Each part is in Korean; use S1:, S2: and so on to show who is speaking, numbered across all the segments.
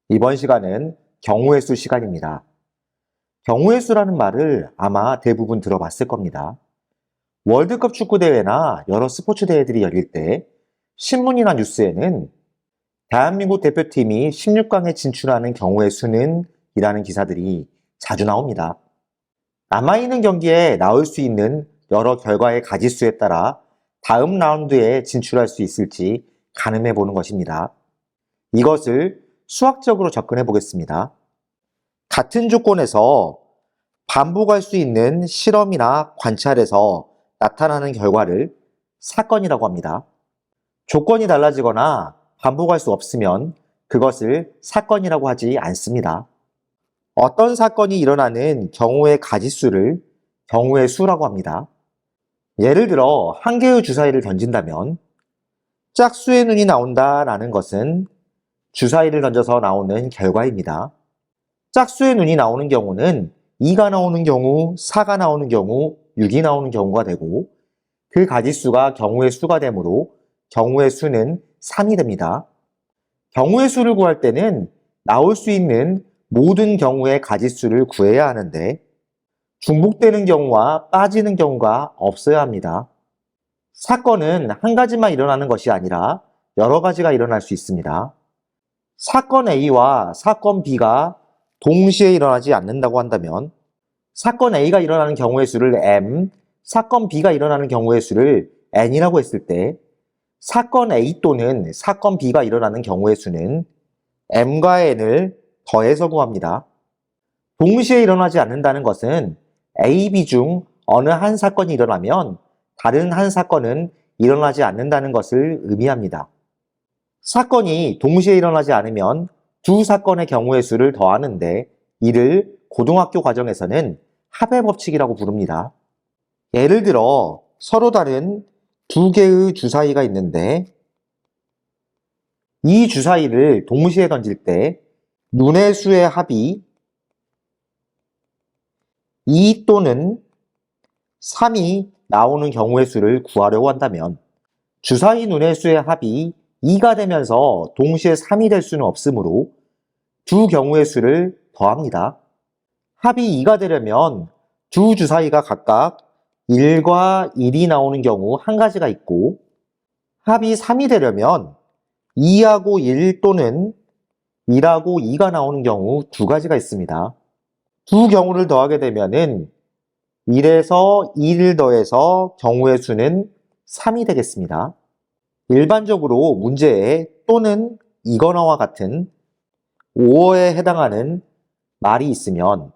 S1: 이번 시간은 경우의 수 시간입니다. 경우의 수라는 말을 아마 대부분 들어봤을 겁니다. 월드컵 축구대회나 여러 스포츠 대회들이 열릴 때 신문이나 뉴스에는 대한민국 대표팀이 16강에 진출하는 경우의 수는 이라는 기사들이 자주 나옵니다. 남아있는 경기에 나올 수 있는 여러 결과의 가지수에 따라 다음 라운드에 진출할 수 있을지 가늠해 보는 것입니다. 이것을 수학적으로 접근해 보겠습니다. 같은 조건에서 반복할 수 있는 실험이나 관찰에서 나타나는 결과를 사건이라고 합니다. 조건이 달라지거나 반복할 수 없으면 그것을 사건이라고 하지 않습니다. 어떤 사건이 일어나는 경우의 가지수를 경우의 수라고 합니다. 예를 들어 한 개의 주사위를 던진다면 짝수의 눈이 나온다라는 것은 주사위를 던져서 나오는 결과입니다. 짝수의 눈이 나오는 경우는 2가 나오는 경우, 4가 나오는 경우, 6이 나오는 경우가 되고 그 가지수가 경우의 수가 되므로 경우의 수는 3이 됩니다. 경우의 수를 구할 때는 나올 수 있는 모든 경우의 가지수를 구해야 하는데 중복되는 경우와 빠지는 경우가 없어야 합니다. 사건은 한 가지만 일어나는 것이 아니라 여러 가지가 일어날 수 있습니다. 사건 A와 사건 B가 동시에 일어나지 않는다고 한다면 사건 A가 일어나는 경우의 수를 M, 사건 B가 일어나는 경우의 수를 N이라고 했을 때 사건 A 또는 사건 B가 일어나는 경우의 수는 M과 N을 더해서 구합니다. 동시에 일어나지 않는다는 것은 A, B 중 어느 한 사건이 일어나면 다른 한 사건은 일어나지 않는다는 것을 의미합니다. 사건이 동시에 일어나지 않으면 두 사건의 경우의 수를 더하는데 이를 고등학교 과정에서는 합의 법칙이라고 부릅니다. 예를 들어 서로 다른 두 개의 주사위가 있는데 이 주사위를 동시에 던질 때 눈의 수의 합이 2 또는 3이 나오는 경우의 수를 구하려고 한다면 주사위 눈의 수의 합이 2가 되면서 동시에 3이 될 수는 없으므로 두 경우의 수를 더합니다. 합이 2가 되려면 두 주사위가 각각 1과 1이 나오는 경우 한 가지가 있고 합이 3이 되려면 2하고 1 또는 1하고 2가 나오는 경우 두 가지가 있습니다. 두 경우를 더하게 되면은 1에서 2를 더해서 경우의 수는 3이 되겠습니다. 일반적으로 문제에 또는 이거나와 같은 5어에 해당하는 말이 있으면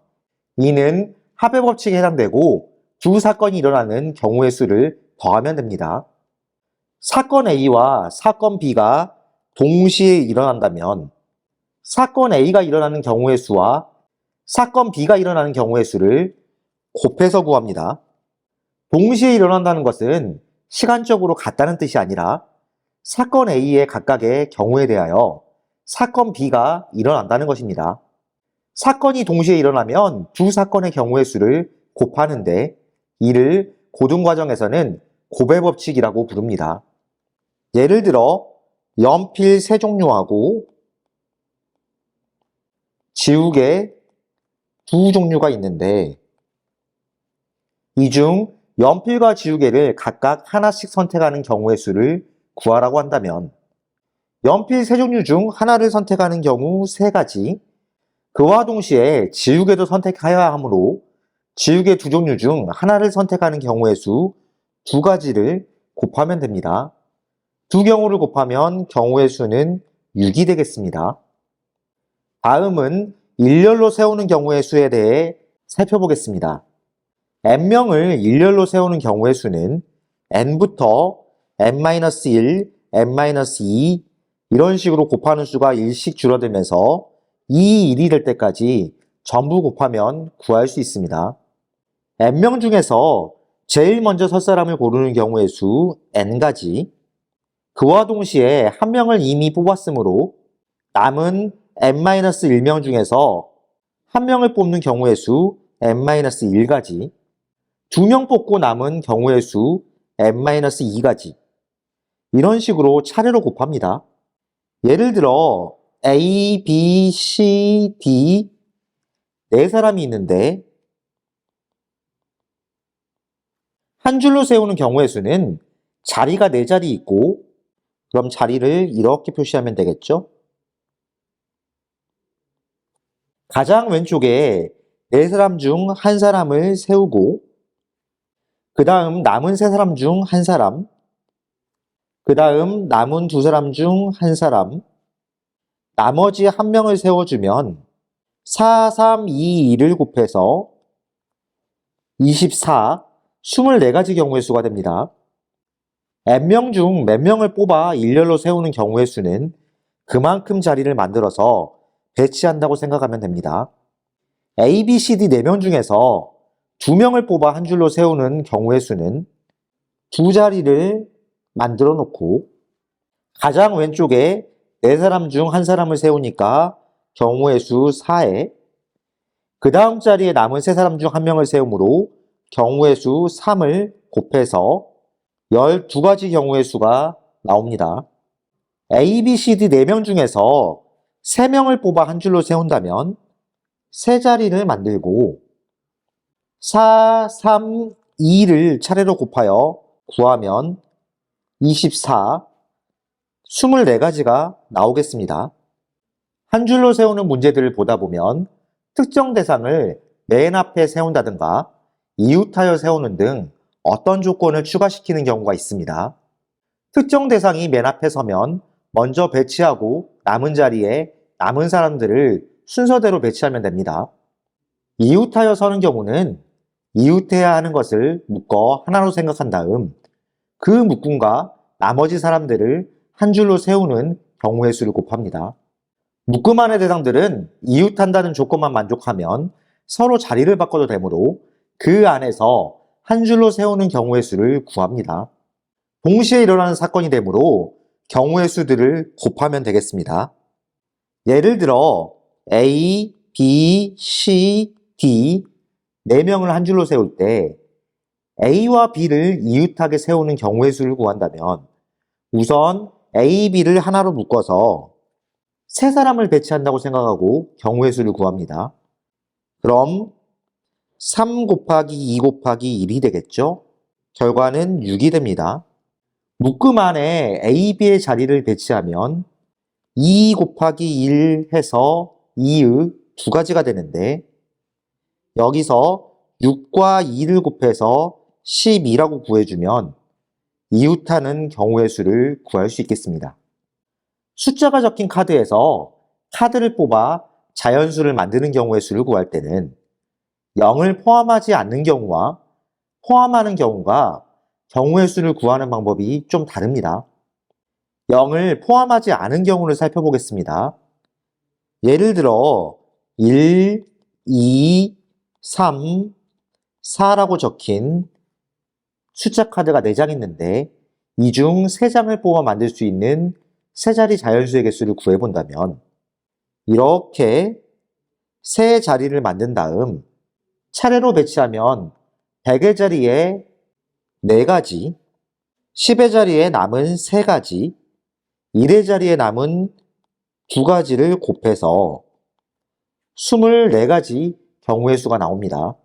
S1: 이는 합의 법칙에 해당되고 두 사건이 일어나는 경우의 수를 더하면 됩니다. 사건 A와 사건 B가 동시에 일어난다면 사건 A가 일어나는 경우의 수와 사건 B가 일어나는 경우의 수를 곱해서 구합니다. 동시에 일어난다는 것은 시간적으로 같다는 뜻이 아니라 사건 A의 각각의 경우에 대하여 사건 B가 일어난다는 것입니다. 사건이 동시에 일어나면 두 사건의 경우의 수를 곱하는데 이를 고등과정에서는 곱의 법칙이라고 부릅니다. 예를 들어 연필 세 종류하고 지우개 두 종류가 있는데 이 중 연필과 지우개를 각각 하나씩 선택하는 경우의 수를 구하라고 한다면 연필 세 종류 중 하나를 선택하는 경우 세 가지, 그와 동시에 지우개도 선택해야 하므로 지우개 두 종류 중 하나를 선택하는 경우의 수 두 가지를 곱하면 됩니다. 두 경우를 곱하면 경우의 수는 6이 되겠습니다. 다음은 일렬로 세우는 경우의 수에 대해 살펴보겠습니다. n명을 일렬로 세우는 경우의 수는 n부터 n-1, n-2 이런 식으로 곱하는 수가 1씩 줄어들면서 2, 1이 될 때까지 전부 곱하면 구할 수 있습니다. n명 중에서 제일 먼저 설 사람을 고르는 경우의 수 n가지, 그와 동시에 한 명을 이미 뽑았으므로 남은 n-1명 중에서 한 명을 뽑는 경우의 수 n-1가지, 두 명 뽑고 남은 경우의 수 n-2가지 이런 식으로 차례로 곱합니다. 예를 들어 A, B, C, D 네 사람이 있는데 한 줄로 세우는 경우의 수는 자리가 네 자리 있고 그럼 자리를 이렇게 표시하면 되겠죠? 가장 왼쪽에 네 사람 중 한 사람을 세우고 그 다음 남은 세 사람 중 한 사람, 그 다음 남은 두 사람 중 한 사람, 나머지 한 명을 세워주면 4, 3, 2, 2를 곱해서 24, 24가지 경우의 수가 됩니다. n명 중 몇 명을 뽑아 일렬로 세우는 경우의 수는 그만큼 자리를 만들어서 배치한다고 생각하면 됩니다. A, B, C, D 4명 중에서 2명을 뽑아 한 줄로 세우는 경우의 수는 두 자리를 만들어 놓고 가장 왼쪽에 네 사람 중 한 사람을 세우니까 경우의 수 4에 그 다음 자리에 남은 세 사람 중 한 명을 세우므로 경우의 수 3을 곱해서 12가지 경우의 수가 나옵니다. A, B, C, D 4명 중에서 3명을 뽑아 한 줄로 세운다면 세 자리를 만들고 4, 3, 2를 차례로 곱하여 구하면 24, 24가지가 나오겠습니다. 한 줄로 세우는 문제들을 보다 보면 특정 대상을 맨 앞에 세운다든가 이웃하여 세우는 등 어떤 조건을 추가시키는 경우가 있습니다. 특정 대상이 맨 앞에 서면 먼저 배치하고 남은 자리에 남은 사람들을 순서대로 배치하면 됩니다. 이웃하여 서는 경우는 이웃해야 하는 것을 묶어 하나로 생각한 다음 그 묶음과 나머지 사람들을 한 줄로 세우는 경우의 수를 곱합니다. 묶음 안의 대상들은 이웃한다는 조건만 만족하면 서로 자리를 바꿔도 되므로 그 안에서 한 줄로 세우는 경우의 수를 구합니다. 동시에 일어나는 사건이 되므로 경우의 수들을 곱하면 되겠습니다. 예를 들어 A, B, C, D 4명을 한 줄로 세울 때 A와 B를 이웃하게 세우는 경우의 수를 구한다면 우선 A, B를 하나로 묶어서 세 사람을 배치한다고 생각하고 경우의 수를 구합니다. 그럼 3 곱하기 2 곱하기 1이 되겠죠? 결과는 6이 됩니다. 묶음 안에 A, B의 자리를 배치하면 2 곱하기 1 해서 2의 두 가지가 되는데 여기서 6과 2를 곱해서 12라고 구해주면 이웃하는 경우의 수를 구할 수 있겠습니다. 숫자가 적힌 카드에서 카드를 뽑아 자연수를 만드는 경우의 수를 구할 때는 0을 포함하지 않는 경우와 포함하는 경우가 경우의 수를 구하는 방법이 좀 다릅니다. 0을 포함하지 않은 경우를 살펴보겠습니다. 예를 들어 1, 2, 3, 4라고 적힌 숫자 카드가 4장 있는데 이 중 3장을 뽑아 만들 수 있는 세 자리 자연수의 개수를 구해본다면 이렇게 세 자리를 만든 다음 차례로 배치하면 100의 자리에 4가지, 10의 자리에 남은 3가지, 1의 자리에 남은 2가지를 곱해서 24가지 경우의 수가 나옵니다.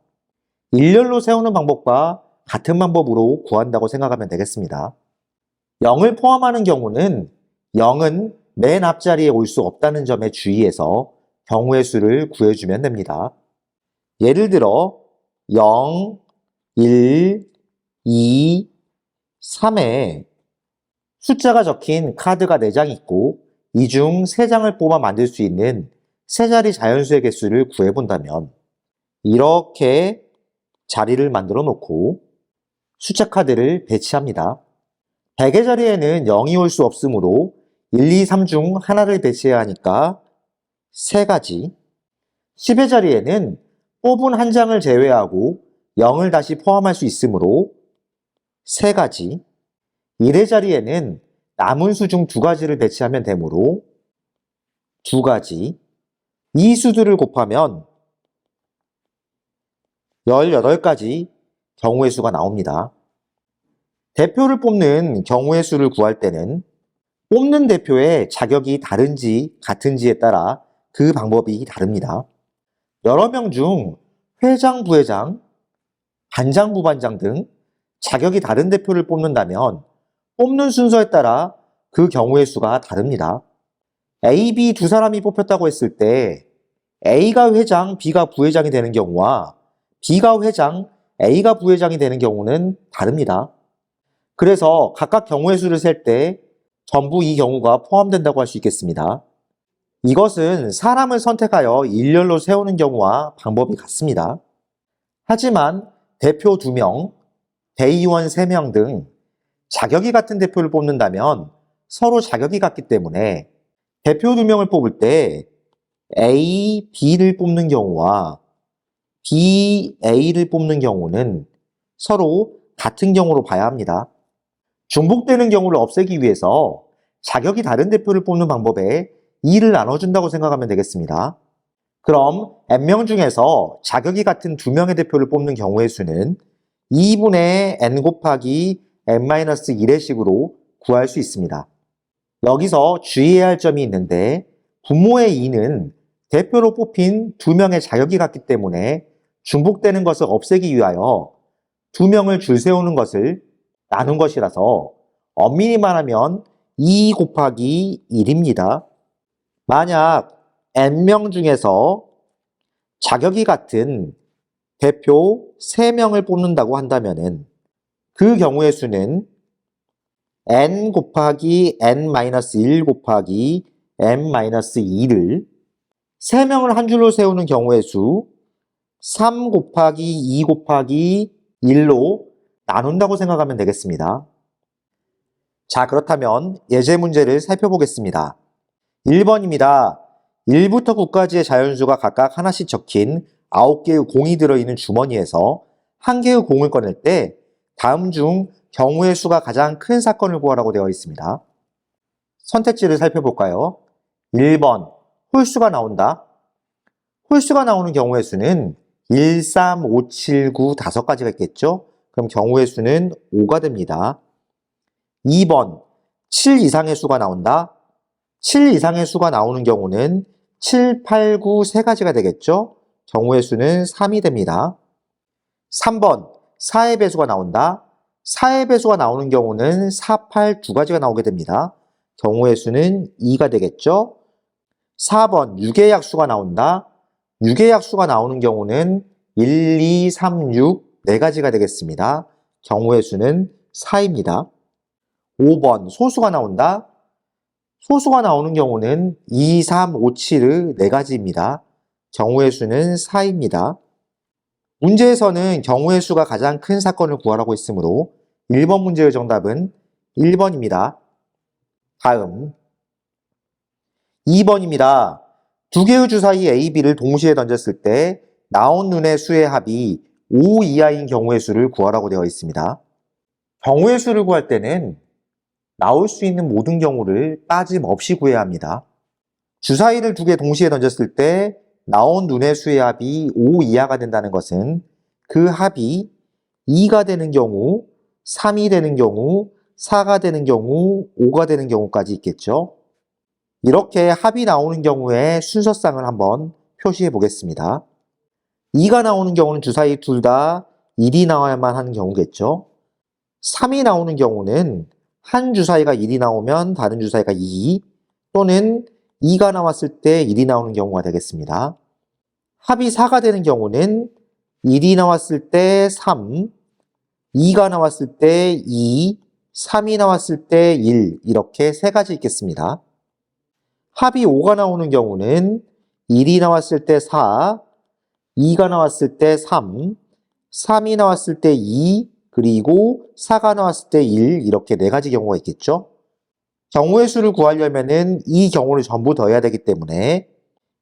S1: 일렬로 세우는 방법과 같은 방법으로 구한다고 생각하면 되겠습니다. 0을 포함하는 경우는 0은 맨 앞자리에 올 수 없다는 점에 주의해서 경우의 수를 구해주면 됩니다. 예를 들어 0, 1, 2, 3에 숫자가 적힌 카드가 4장 있고 이 중 3장을 뽑아 만들 수 있는 세 자리 자연수의 개수를 구해본다면 이렇게 자리를 만들어 놓고 숫자 카드를 배치합니다. 100의 자리에는 0이 올 수 없으므로 1, 2, 3 중 하나를 배치해야 하니까 3가지, 10의 자리에는 뽑은 한 장을 제외하고 0을 다시 포함할 수 있으므로 3가지, 1의 자리에는 남은 수 중 2가지를 배치하면 되므로 2가지, 이 수들을 곱하면 18가지 경우의 수가 나옵니다. 대표를 뽑는 경우의 수를 구할 때는 뽑는 대표의 자격이 다른지 같은지에 따라 그 방법이 다릅니다. 여러 명 중 회장, 부회장, 반장, 부반장 등 자격이 다른 대표를 뽑는다면 뽑는 순서에 따라 그 경우의 수가 다릅니다. A, B 두 사람이 뽑혔다고 했을 때 A가 회장, B가 부회장이 되는 경우와 B가 회장, A가 부회장이 되는 경우는 다릅니다. 그래서 각각 경우의 수를 셀 때 전부 이 경우가 포함된다고 할 수 있겠습니다. 이것은 사람을 선택하여 일렬로 세우는 경우와 방법이 같습니다. 하지만 대표 2명, 대의원 3명 등 자격이 같은 대표를 뽑는다면 서로 자격이 같기 때문에 대표 2명을 뽑을 때 A, B를 뽑는 경우와 B, A를 뽑는 경우는 서로 같은 경우로 봐야 합니다. 중복되는 경우를 없애기 위해서 자격이 다른 대표를 뽑는 방법에 2를 나눠준다고 생각하면 되겠습니다. 그럼 n명 중에서 자격이 같은 2명의 대표를 뽑는 경우의 수는 2분의 n 곱하기 n-1의 식으로 구할 수 있습니다. 여기서 주의해야 할 점이 있는데 분모의 2는 대표로 뽑힌 2명의 자격이 같기 때문에 중복되는 것을 없애기 위하여 2명을 줄 세우는 것을 나눈 것이라서 엄밀히 말하면 2 곱하기 1입니다. 만약 n명 중에서 자격이 같은 대표 3명을 뽑는다고 한다면 그 경우의 수는 n 곱하기 n-1 곱하기 n-2를 3명을 한 줄로 세우는 경우의 수 3 곱하기 2 곱하기 1로 나눈다고 생각하면 되겠습니다. 자, 그렇다면 예제 문제를 살펴보겠습니다. 1번입니다. 1부터 9까지의 자연수가 각각 하나씩 적힌 9개의 공이 들어있는 주머니에서 한 개의 공을 꺼낼 때 다음 중 경우의 수가 가장 큰 사건을 구하라고 되어 있습니다. 선택지를 살펴볼까요? 1번, 홀수가 나온다. 홀수가 나오는 경우의 수는 1, 3, 5, 7, 9, 5가지가 있겠죠? 그럼 경우의 수는 5가 됩니다. 2번, 7 이상의 수가 나온다. 7 이상의 수가 나오는 경우는 7, 8, 9, 3가지가 되겠죠? 경우의 수는 3이 됩니다. 3번, 4의 배수가 나온다. 4의 배수가 나오는 경우는 4, 8, 2가지가 나오게 됩니다. 경우의 수는 2가 되겠죠? 4번, 6의 약수가 나온다. 6의 약수가 나오는 경우는 1, 2, 3, 6, 4가지가 되겠습니다. 경우의 수는 4입니다. 5번, 소수가 나온다. 소수가 나오는 경우는 2, 3, 5, 7의 4가지입니다. 경우의 수는 4입니다. 문제에서는 경우의 수가 가장 큰 사건을 구하라고 했으므로 1번 문제의 정답은 1번입니다. 다음 2번입니다. 두 개의 주사위 A, B를 동시에 던졌을 때 나온 눈의 수의 합이 5 이하인 경우의 수를 구하라고 되어 있습니다. 경우의 수를 구할 때는 나올 수 있는 모든 경우를 빠짐없이 구해야 합니다. 주사위를 2개 동시에 던졌을 때 나온 눈의 수의 합이 5 이하가 된다는 것은 그 합이 2가 되는 경우, 3이 되는 경우, 4가 되는 경우, 5가 되는 경우까지 있겠죠. 이렇게 합이 나오는 경우에 순서상을 한번 표시해 보겠습니다. 2가 나오는 경우는 주사위 둘 다 1이 나와야만 하는 경우겠죠. 3이 나오는 경우는 한 주사위가 1이 나오면 다른 주사위가 2 또는 2가 나왔을 때 1이 나오는 경우가 되겠습니다. 합이 4가 되는 경우는 1이 나왔을 때 3, 2가 나왔을 때 2, 3이 나왔을 때 1 이렇게 3가지 있겠습니다. 합이 5가 나오는 경우는 1이 나왔을 때 4, 2가 나왔을 때 3, 3이 나왔을 때 2, 그리고 4가 나왔을 때 1 이렇게 4가지 경우가 있겠죠. 경우의 수를 구하려면은 이 경우를 전부 더해야 되기 때문에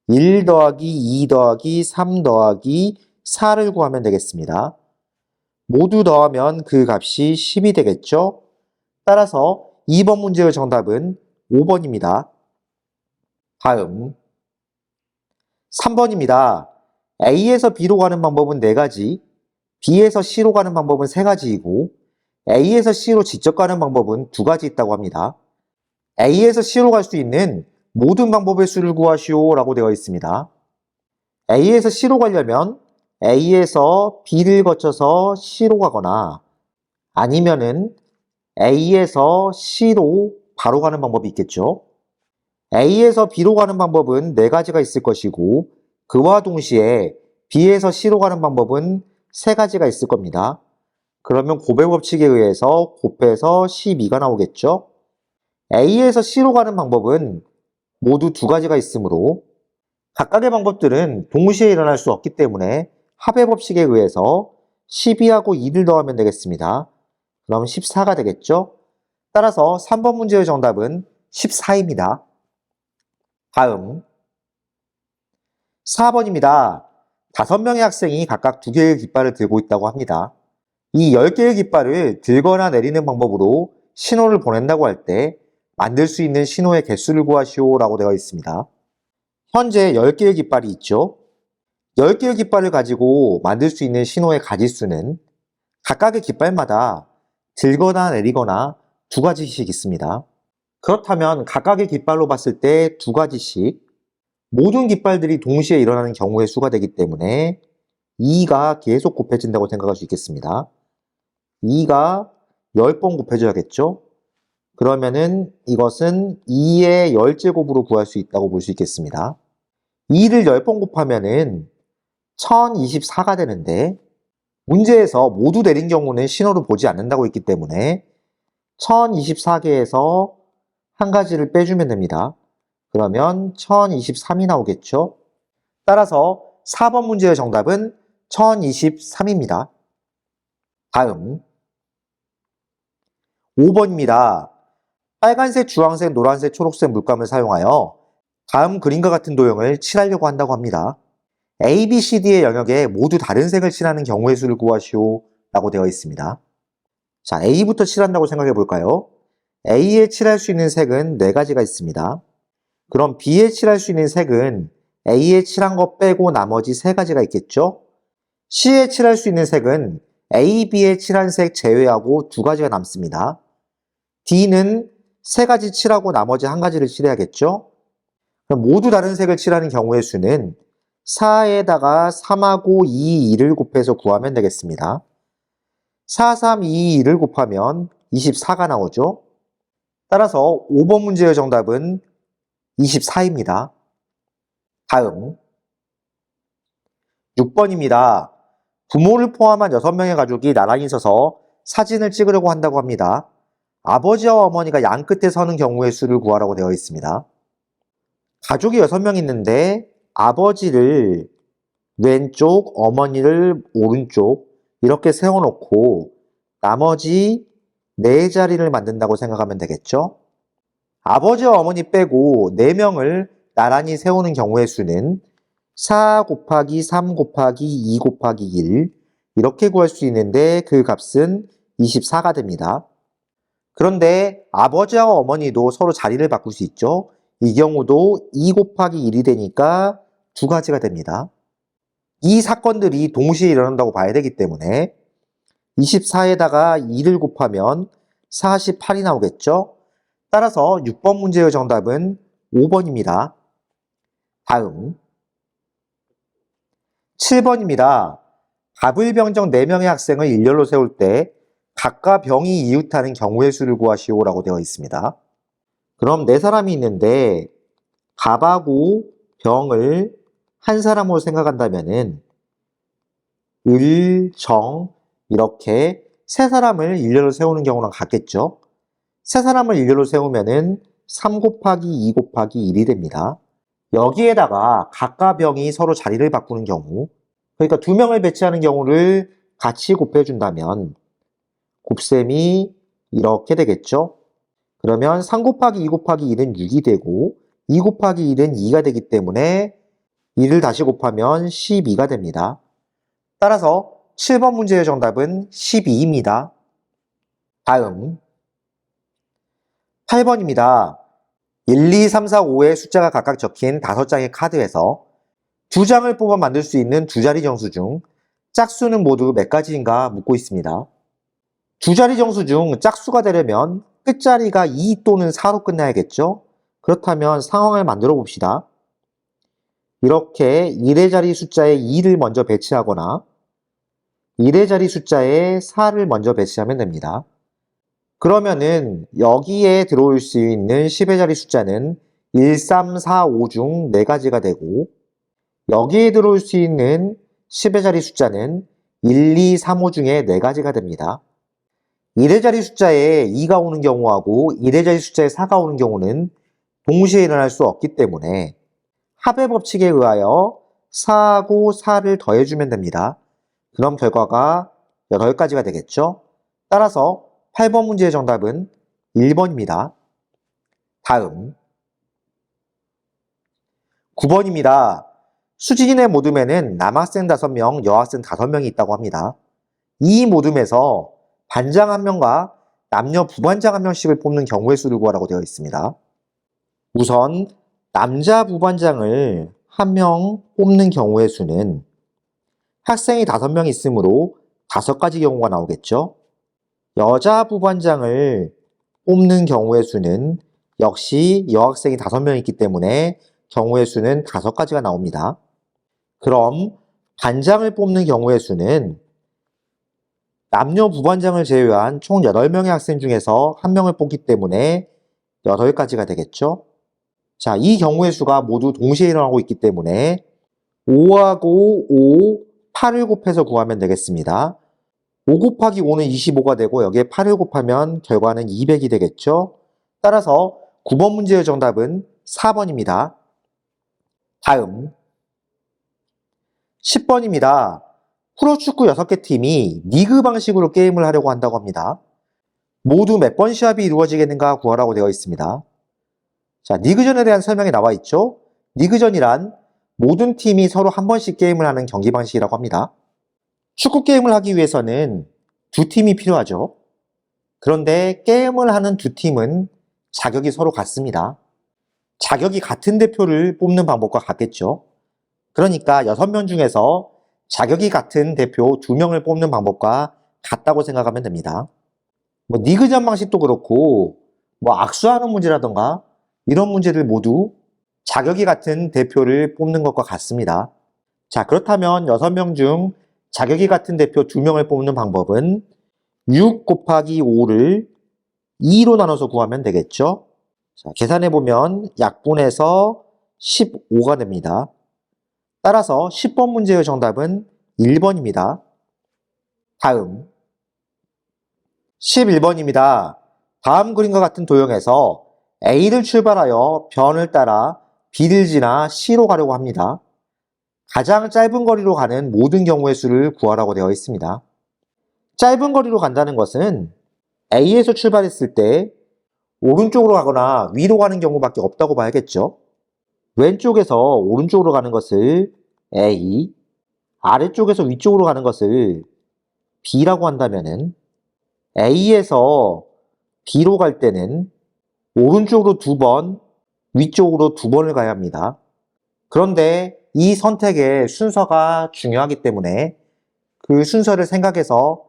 S1: 1 더하기 2 더하기 3 더하기 4를 구하면 되겠습니다. 모두 더하면 그 값이 10이 되겠죠. 따라서 2번 문제의 정답은 5번입니다. 다음 3번입니다. A에서 B로 가는 방법은 4가지, B에서 C로 가는 방법은 3가지이고 A에서 C로 직접 가는 방법은 2가지 있다고 합니다. A에서 C로 갈 수 있는 모든 방법의 수를 구하시오 라고 되어 있습니다. A에서 C로 가려면 A에서 B를 거쳐서 C로 가거나 아니면은 A에서 C로 바로 가는 방법이 있겠죠. A에서 B로 가는 방법은 4가지가 있을 것이고 그와 동시에 B에서 C로 가는 방법은 3가지가 있을 겁니다. 그러면 곱의 법칙에 의해서 곱해서 12가 나오겠죠. A에서 C로 가는 방법은 모두 2가지가 있으므로 각각의 방법들은 동시에 일어날 수 없기 때문에 합의 법칙에 의해서 12하고 2를 더하면 되겠습니다. 그럼 14가 되겠죠? 따라서 3번 문제의 정답은 14입니다. 다음 4번입니다. 5명의 학생이 각각 2개의 깃발을 들고 있다고 합니다. 이 10개의 깃발을 들거나 내리는 방법으로 신호를 보낸다고 할 때 만들 수 있는 신호의 개수를 구하시오 라고 되어 있습니다. 현재 10개의 깃발이 있죠. 10개의 깃발을 가지고 만들 수 있는 신호의 가지수는 각각의 깃발마다 들거나 내리거나 2가지씩 있습니다. 그렇다면 각각의 깃발로 봤을 때 2가지씩 모든 깃발들이 동시에 일어나는 경우의 수가 되기 때문에 2가 계속 곱해진다고 생각할 수 있겠습니다. 2가 10번 곱해져야겠죠? 그러면은 이것은 2의 10제곱으로 구할 수 있다고 볼 수 있겠습니다. 2를 10번 곱하면은 1024가 되는데 문제에서 모두 내린 경우는 신호를 보지 않는다고 했기 때문에 1024개에서 한 가지를 빼주면 됩니다. 그러면 1023이 나오겠죠? 따라서 4번 문제의 정답은 1023입니다. 다음 5번입니다. 빨간색, 주황색, 노란색, 초록색 물감을 사용하여 다음 그림과 같은 도형을 칠하려고 한다고 합니다. A, B, C, D의 영역에 모두 다른 색을 칠하는 경우의 수를 구하시오 라고 되어 있습니다. 자, A부터 칠한다고 생각해 볼까요? A에 칠할 수 있는 색은 4가지가 있습니다. 그럼 B에 칠할 수 있는 색은 A에 칠한 것 빼고 나머지 3가지가 있겠죠? C에 칠할 수 있는 색은 A, B에 칠한 색 제외하고 2가지가 남습니다. D는 3가지 칠하고 나머지 1가지를 칠해야겠죠? 그럼 모두 다른 색을 칠하는 경우의 수는 4에다가 3하고 2, 2를 곱해서 구하면 되겠습니다. 4, 3, 2, 2를 곱하면 24가 나오죠? 따라서 5번 문제의 정답은 24입니다. 다음 6번입니다. 부모를 포함한 6명의 가족이 나란히 서서 사진을 찍으려고 한다고 합니다. 아버지와 어머니가 양 끝에 서는 경우의 수를 구하라고 되어 있습니다. 가족이 6명 있는데 아버지를 왼쪽, 어머니를 오른쪽 이렇게 세워놓고 나머지 4자리를 만든다고 생각하면 되겠죠? 아버지와 어머니 빼고 4명을 나란히 세우는 경우의 수는 4 곱하기 3 곱하기 2 곱하기 1 이렇게 구할 수 있는데 그 값은 24가 됩니다. 그런데 아버지와 어머니도 서로 자리를 바꿀 수 있죠? 이 경우도 2 곱하기 1이 되니까 2가지가 됩니다. 이 사건들이 동시에 일어난다고 봐야 되기 때문에 24에다가 2를 곱하면 48이 나오겠죠? 따라서 6번 문제의 정답은 5번입니다. 다음 7번입니다. 가불병정 4명의 학생을 일렬로 세울 때 각과 병이 이웃하는 경우의 수를 구하시오 라고 되어 있습니다. 그럼 4사람이 있는데 갑하고 병을 한 사람으로 생각한다면은 을, 정 이렇게 3사람을 일렬로 세우는 경우랑 같겠죠. 3사람을 일렬로 세우면은 3 곱하기 2 곱하기 1이 됩니다. 여기에다가 각과 병이 서로 자리를 바꾸는 경우, 그러니까 2명을 배치하는 경우를 같이 곱해준다면 곱셈이 이렇게 되겠죠. 그러면 3 곱하기 2 곱하기 1은 6이 되고 2 곱하기 1은 2가 되기 때문에 2를 다시 곱하면 12가 됩니다. 따라서 7번 문제의 정답은 12입니다. 다음 8번입니다. 1, 2, 3, 4, 5의 숫자가 각각 적힌 5장의 카드에서 2장을 뽑아 만들 수 있는 2자리 정수 중 짝수는 모두 몇 가지인가 묻고 있습니다. 2자리 정수 중 짝수가 되려면 끝자리가 2 또는 4로 끝나야겠죠? 그렇다면 상황을 만들어 봅시다. 이렇게 1의 자리 숫자에 2를 먼저 배치하거나 1의 자리 숫자에 4를 먼저 배치하면 됩니다. 그러면은 여기에 들어올 수 있는 10의 자리 숫자는 1, 3, 4, 5 중 4가지가 되고 여기에 들어올 수 있는 10의 자리 숫자는 1, 2, 3, 5 중에 4가지가 됩니다. 1의 자리 숫자에 2가 오는 경우하고 1의 자리 숫자에 4가 오는 경우는 동시에 일어날 수 없기 때문에 합의 법칙에 의하여 4하고 4를 더해주면 됩니다. 그럼 결과가 8가지가 되겠죠? 따라서 8번 문제의 정답은 1번입니다. 다음 9번입니다. 수진이네 모둠에는 남학생 5명, 여학생 5명이 있다고 합니다. 이 모둠에서 반장 1명과 남녀 부반장 1명씩을 뽑는 경우의 수를 구하라고 되어 있습니다. 우선 남자 부반장을 1명 뽑는 경우의 수는 학생이 5명 있으므로 5가지 경우가 나오겠죠. 여자 부반장을 뽑는 경우의 수는 역시 여학생이 5명 있기 때문에 경우의 수는 5가지가 나옵니다. 그럼 반장을 뽑는 경우의 수는 남녀 부반장을 제외한 총 8명의 학생 중에서 1명을 뽑기 때문에 8가지가 되겠죠. 자, 이 경우의 수가 모두 동시에 일어나고 있기 때문에 5하고 5, 8을 곱해서 구하면 되겠습니다. 5 곱하기 5는 25가 되고 여기에 8을 곱하면 결과는 200이 되겠죠. 따라서 9번 문제의 정답은 4번입니다. 다음 10번입니다. 프로축구 6개 팀이 리그 방식으로 게임을 하려고 한다고 합니다. 모두 몇 번 시합이 이루어지겠는가 구하라고 되어 있습니다. 자, 리그전에 대한 설명이 나와 있죠. 리그전이란 모든 팀이 서로 한 번씩 게임을 하는 경기 방식이라고 합니다. 축구 게임을 하기 위해서는 2팀이 필요하죠. 그런데 게임을 하는 2팀은 자격이 서로 같습니다. 자격이 같은 대표를 뽑는 방법과 같겠죠. 그러니까 6명 중에서 자격이 같은 대표 2명을 뽑는 방법과 같다고 생각하면 됩니다. 리그전 방식도 그렇고 악수하는 문제라던가 이런 문제들 모두 자격이 같은 대표를 뽑는 것과 같습니다. 자, 그렇다면 6명 중 자격이 같은 대표 2명을 뽑는 방법은 6 곱하기 5를 2로 나눠서 구하면 되겠죠. 자, 계산해보면 약분해서 15가 됩니다. 따라서 10번 문제의 정답은 1번입니다. 다음 11번입니다. 다음 그림과 같은 도형에서 A를 출발하여 변을 따라 B를 지나 C로 가려고 합니다. 가장 짧은 거리로 가는 모든 경우의 수를 구하라고 되어 있습니다. 짧은 거리로 간다는 것은 A에서 출발했을 때 오른쪽으로 가거나 위로 가는 경우밖에 없다고 봐야겠죠. 왼쪽에서 오른쪽으로 가는 것을 A, 아래쪽에서 위쪽으로 가는 것을 B라고 한다면은 A에서 B로 갈 때는 오른쪽으로 2번, 위쪽으로 2번을 가야 합니다. 그런데 이 선택의 순서가 중요하기 때문에 그 순서를 생각해서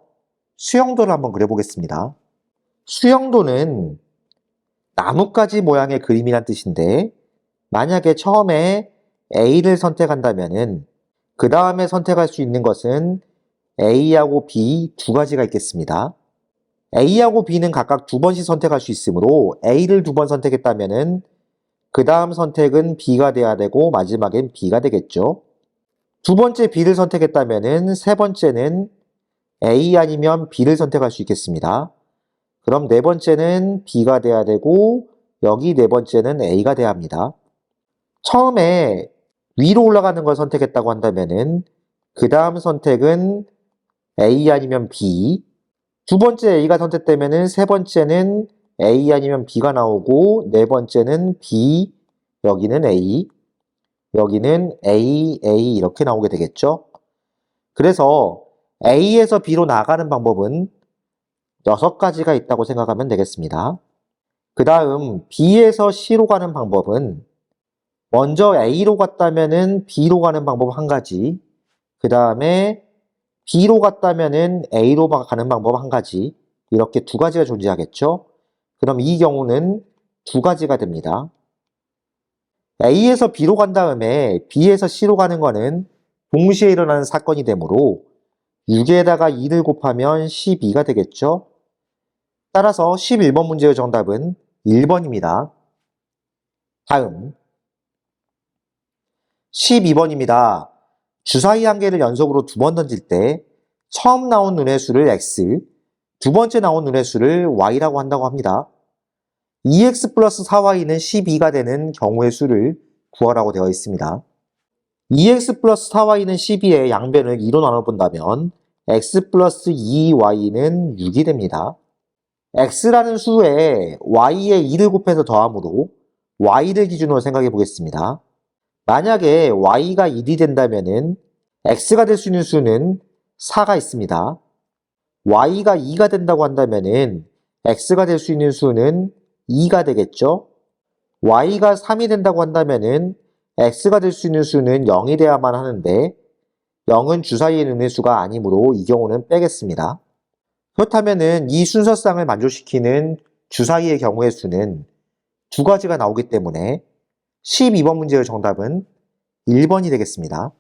S1: 수영도를 한번 그려보겠습니다. 수영도는 나뭇가지 모양의 그림이란 뜻인데 만약에 처음에 A를 선택한다면은 그 다음에 선택할 수 있는 것은 A하고 B 2가지가 있겠습니다. A하고 B는 각각 2번씩 선택할 수 있으므로 A를 2번 선택했다면은 그 다음 선택은 B가 돼야 되고 마지막엔 B가 되겠죠. 2번째 B를 선택했다면은 세 번째는 A 아니면 B를 선택할 수 있겠습니다. 그럼 네 번째는 B가 돼야 되고 여기 네 번째는 A가 돼야 합니다. 처음에 위로 올라가는 걸 선택했다고 한다면은 그 다음 선택은 A 아니면 B, 2번째 A가 선택되면은 세 번째는 A 아니면 B가 나오고 네 번째는 B, 여기는 A, 여기는 A, A 이렇게 나오게 되겠죠. 그래서 A에서 B로 나가는 방법은 6가지가 있다고 생각하면 되겠습니다. 그 다음 B에서 C로 가는 방법은 먼저 A로 갔다면은 B로 가는 방법 1가지, 그 다음에 B로 갔다면은 A로 가는 방법 1가지, 이렇게 2가지가 존재하겠죠. 그럼 이 경우는 두 가지가 됩니다. A에서 B로 간 다음에 B에서 C로 가는 거는 동시에 일어나는 사건이 되므로 6에다가 2를 곱하면 12가 되겠죠? 따라서 11번 문제의 정답은 1번입니다. 다음 12번입니다. 주사위 한 개를 연속으로 두 번 던질 때 처음 나온 눈의 수를 X, 두 번째 나온 눈의 수를 Y라고 한다고 합니다. 2X 플러스 4Y는 12가 되는 경우의 수를 구하라고 되어 있습니다. 2X 플러스 4Y는 12의 양변을 2로 나눠본다면 X 플러스 2Y는 6이 됩니다. X라는 수에 Y에 2를 곱해서 더함으로 Y를 기준으로 생각해 보겠습니다. 만약에 Y가 1이 된다면 X가 될 수 있는 수는 4가 있습니다. Y가 2가 된다고 한다면 X가 될 수 있는 수는 2가 되겠죠? Y가 3이 된다고 한다면 X가 될 수 있는 수는 0이 돼야만 하는데 0은 주사위에 있는 수가 아니므로 이 경우는 빼겠습니다. 그렇다면 이 순서상을 만족시키는 주사위의 경우의 수는 두 가지가 나오기 때문에 12번 문제의 정답은 1번이 되겠습니다.